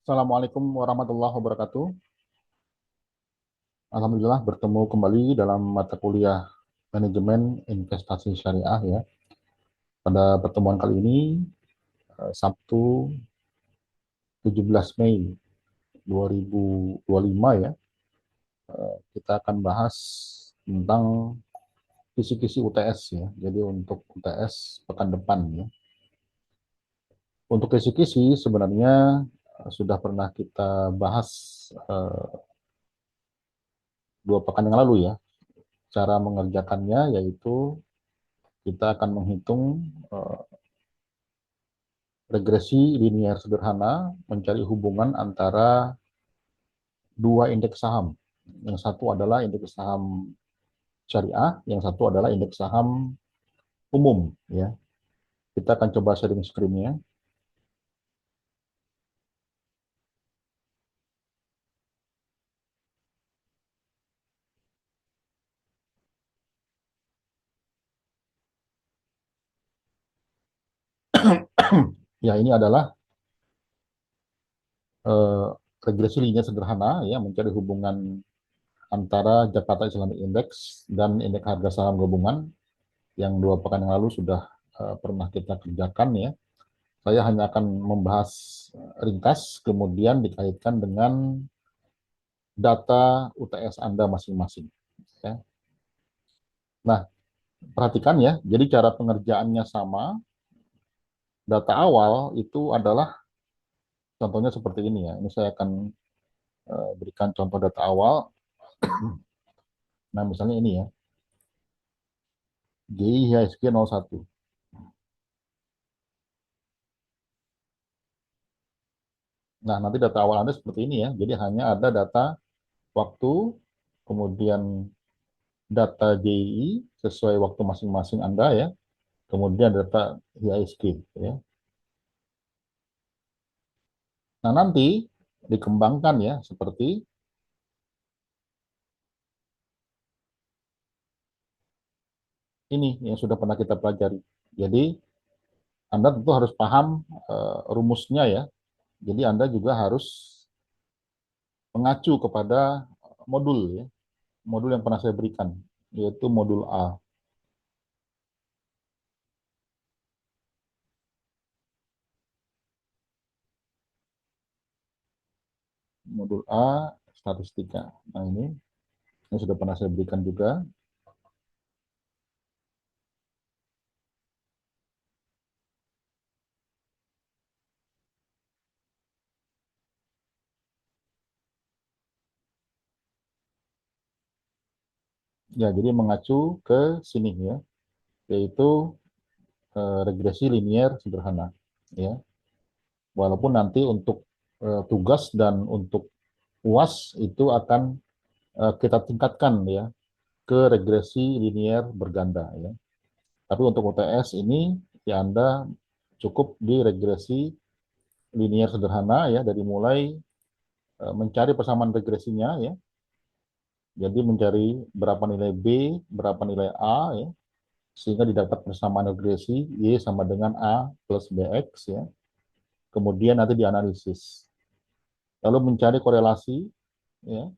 Assalamualaikum warahmatullahi wabarakatuh. Alhamdulillah bertemu kembali dalam mata kuliah Manajemen Investasi Syariah ya. Pada pertemuan kali ini Sabtu 17 Mei 2025 ya, kita akan bahas tentang kisi-kisi UTS ya. Jadi untuk UTS pekan depan ya. Untuk kisi-kisi sebenarnya sudah pernah kita bahas 2 pekan yang lalu ya. Cara mengerjakannya yaitu kita akan menghitung regresi linier sederhana mencari hubungan antara dua indeks saham. Yang satu adalah indeks saham syariah, yang satu adalah indeks saham umum. Ya, kita akan coba sharing screen-nya. Ya, ini adalah eh, regresi linier sederhana ya mencari hubungan antara Jakarta Islamic Index dan indeks harga saham gabungan yang 2 pekan yang lalu sudah pernah kita kerjakan ya. Saya hanya akan membahas ringkas, kemudian dikaitkan dengan data UTS Anda masing-masing. Ya. Nah, perhatikan ya, jadi cara pengerjaannya sama. Data awal itu adalah contohnya seperti ini ya. Ini saya akan berikan contoh data awal. Nah, misalnya ini ya, GIHSG 01. Nah, nanti data awal Anda seperti ini ya. Jadi hanya ada data waktu, kemudian data GII sesuai waktu masing-masing Anda ya, kemudian data IHSG ya. Nah, nanti dikembangkan ya seperti ini yang sudah pernah kita pelajari. Jadi Anda tentu harus paham rumusnya ya. Jadi Anda juga harus mengacu kepada modul ya, modul yang pernah saya berikan, yaitu modul A. Modul A statistika. Nah, ini sudah pernah saya berikan juga. Ya, jadi mengacu ke sini ya, yaitu regresi linier sederhana ya. Walaupun nanti untuk tugas dan untuk UAS itu akan kita tingkatkan ya ke regresi linier berganda ya. Tapi untuk UTS ini ya Anda cukup di regresi linier sederhana ya, dari mulai mencari persamaan regresinya ya. Jadi mencari berapa nilai B, berapa nilai A ya, sehingga didapat persamaan regresi Y sama dengan A plus BX ya. Kemudian nanti dianalisis. Lalu mencari korelasi ya.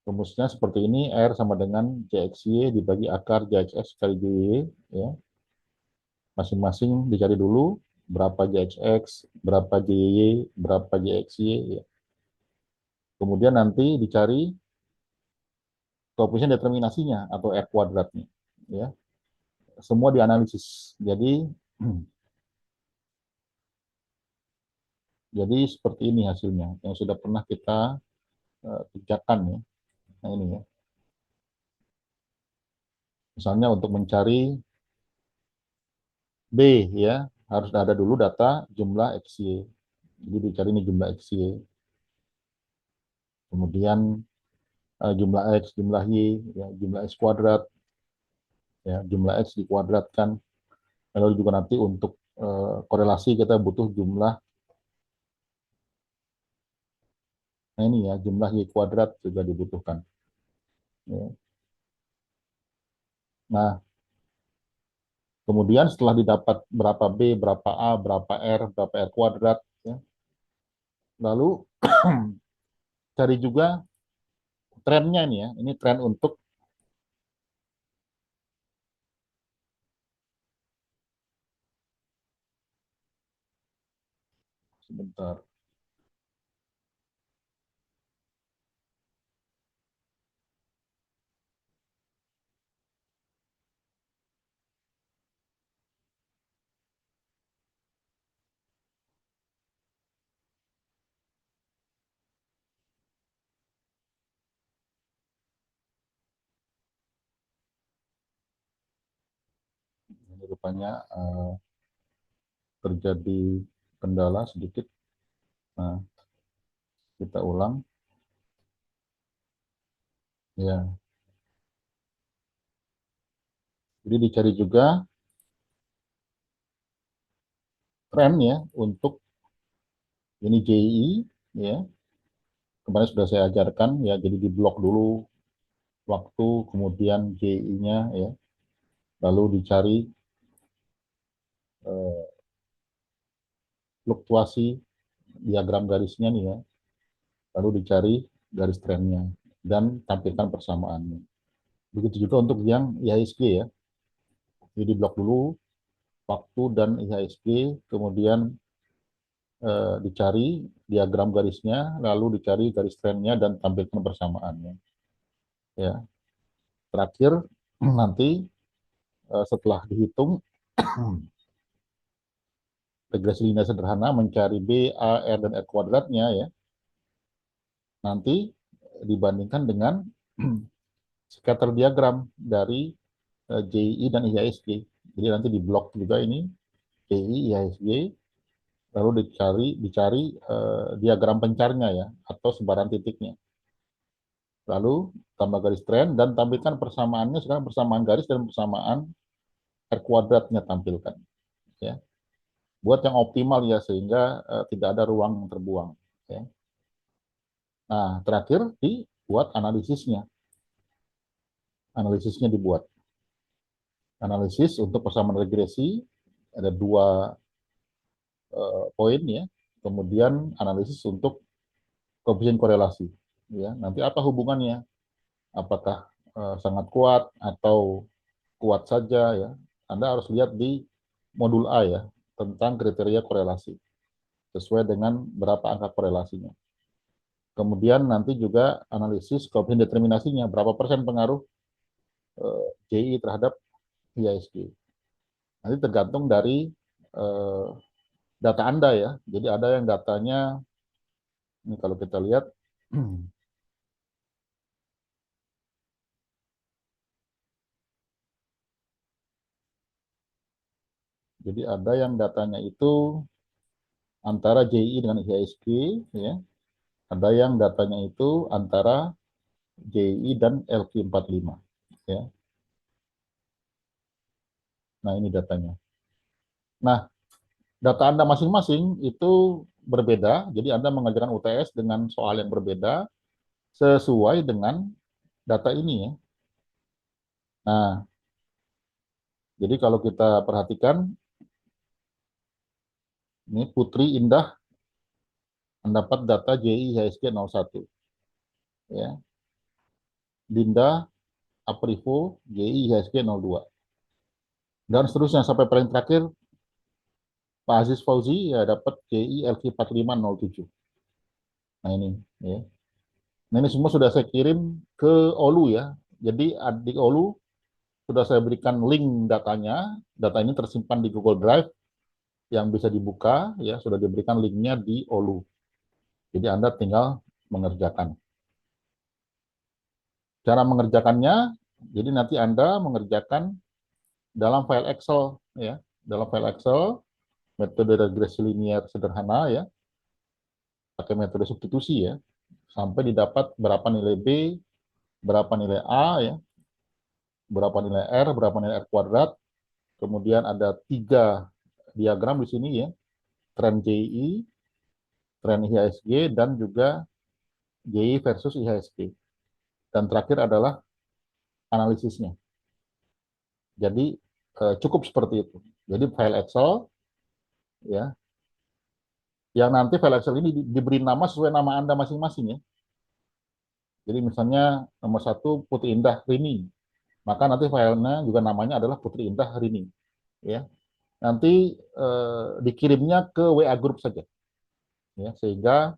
Rumusnya seperti ini, R sama dengan JXY dibagi akar JXX kali JY ya. Masing-masing dicari dulu berapa JXX, berapa JY, berapa JXY ya. Kemudian nanti dicari koefisien determinasinya atau R kuadratnya ya. Semua dianalisis. Jadi seperti ini hasilnya yang sudah pernah kita kerjakan ya. Nah, ini ya. Misalnya untuk mencari B ya, harus ada dulu data jumlah XY. Jadi dicari ini jumlah XY. Kemudian jumlah X, jumlah Y, ya, jumlah X kuadrat, ya, jumlah X dikuadratkan. Lalu juga nanti untuk korelasi kita butuh jumlah, nah ini ya, jumlah Y kuadrat juga dibutuhkan. Ya. Nah, kemudian setelah didapat berapa B, berapa A, berapa R kuadrat, ya, Lalu cari juga trennya nih ya. Ini tren untuk sebentar. Ini rupanya terjadi kendala sedikit. Nah, kita ulang. Ya, jadi dicari juga tren ya untuk ini JI ya. Kemarin sudah saya ajarkan ya, jadi di blok dulu waktu, kemudian JI-nya ya, lalu dicari eh, fluktuasi diagram garisnya nih ya, lalu dicari garis trennya dan tampilkan persamaannya. Begitu juga untuk yang IHSG ya, jadi blok dulu waktu dan IHSG, kemudian dicari diagram garisnya, lalu dicari garis trennya dan tampilkan persamaannya. Ya, terakhir nanti setelah dihitung regresi linear sederhana mencari B, A, R, dan R kuadratnya ya, nanti dibandingkan dengan scatter diagram dari JI dan IHSG. Jadi nanti di blok juga ini JI, IHSG, lalu dicari diagram pencarnya ya, atau sebaran titiknya. Lalu tambah garis tren dan tampilkan persamaannya, sekarang persamaan garis dan persamaan R kuadratnya tampilkan. Ya. Buat yang optimal ya, sehingga tidak ada ruang yang terbuang. Ya. Nah, terakhir dibuat analisisnya. Analisisnya dibuat. Analisis untuk persamaan regresi, ada dua poin ya. Kemudian analisis untuk koefisien korelasi. Ya, nanti apa hubungannya? Apakah sangat kuat atau kuat saja ya? Anda harus lihat di modul A ya, tentang kriteria korelasi sesuai dengan berapa angka korelasinya. Kemudian nanti juga analisis koefisien determinasinya, berapa persen pengaruh JI terhadap IHSG. Nanti tergantung dari eh, data Anda ya. Jadi ada yang datanya, ini kalau kita lihat, jadi ada yang datanya itu antara JI dengan IHSG, ya. Ada yang datanya itu antara JI dan LQ45, ya. Nah ini datanya. Nah data Anda masing-masing itu berbeda, jadi Anda mengajarkan UTS dengan soal yang berbeda sesuai dengan data ini ya. Nah, jadi kalau kita perhatikan, ini Putri Indah mendapat data JI IHSG 01. Ya. Dinda Aprivo JI IHSG 02. Dan seterusnya sampai paling terakhir Pak Aziz Fauzi ya dapat JI LQ 4507. Nah ini ya. Nah ini semua sudah saya kirim ke Olu ya. Jadi di Olu sudah saya berikan link datanya. Data ini tersimpan di Google Drive yang bisa dibuka ya, sudah diberikan linknya di Olu. Jadi Anda tinggal mengerjakan. Cara mengerjakannya, jadi nanti Anda mengerjakan dalam file Excel ya, dalam file Excel metode regresi linear sederhana ya, pakai metode substitusi ya, sampai didapat berapa nilai B, berapa nilai A ya, berapa nilai R, berapa nilai R kuadrat, kemudian ada 3 diagram di sini ya, tren JI, tren IHSG, dan juga JI versus IHSG. Dan terakhir adalah analisisnya. Jadi cukup seperti itu. Jadi file Excel ya, Yang nanti file Excel ini diberi nama sesuai nama Anda masing-masing ya. Jadi misalnya nomor satu Putri Indah Rini, maka nanti filenya juga namanya adalah Putri Indah Rini. Ya, nanti dikirimnya ke WA Group saja, ya, sehingga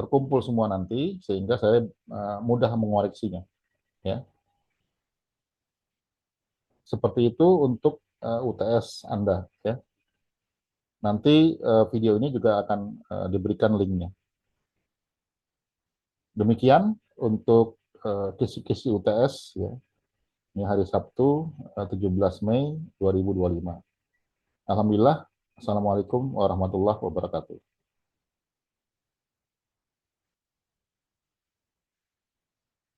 terkumpul semua nanti, sehingga saya mudah mengoreksinya. Ya, seperti itu untuk UTS Anda. Ya, nanti video ini juga akan diberikan linknya. Demikian untuk kisi-kisi UTS ya. Ini hari Sabtu 17 Mei 2025. Alhamdulillah. Assalamualaikum warahmatullahi wabarakatuh.